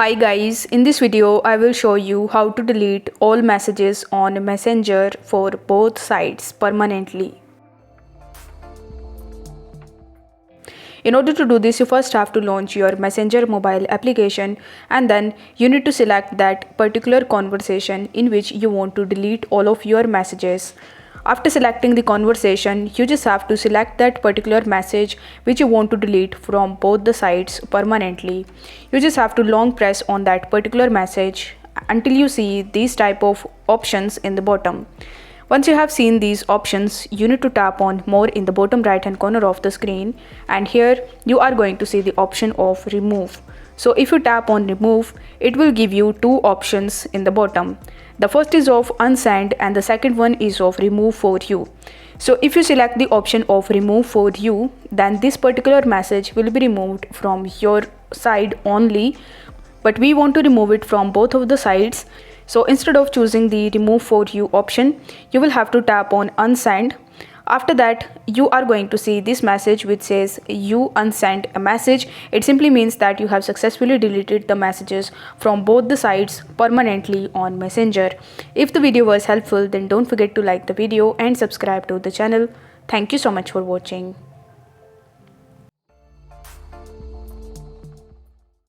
Hi guys, in this video I will show you how to delete all messages on Messenger for both sides permanently. In order to do this, you first have to launch your Messenger mobile application and then you need to select that particular conversation in which you want to delete all of your messages. After selecting the conversation, you just have to select that particular message which you want to delete from both the sides permanently. You just have to long press on that particular message until you see these type of options in the bottom. Once you have seen these options, you need to tap on more in the bottom right hand corner of the screen, and here you are going to see the option of remove. So if you tap on remove, it will give you two options in the bottom. The first is of unsend and the second one is of remove for you. So if you select the option of remove for you, then this particular message will be removed from your side only, but we want to remove it from both of the sides. So instead of choosing the remove for you option, you will have to tap on unsend. After that, you are going to see this message which says you unsent a message. It simply means that you have successfully deleted the messages from both the sides permanently on Messenger. If the video was helpful, then don't forget to like the video and subscribe to the channel. Thank you so much for watching.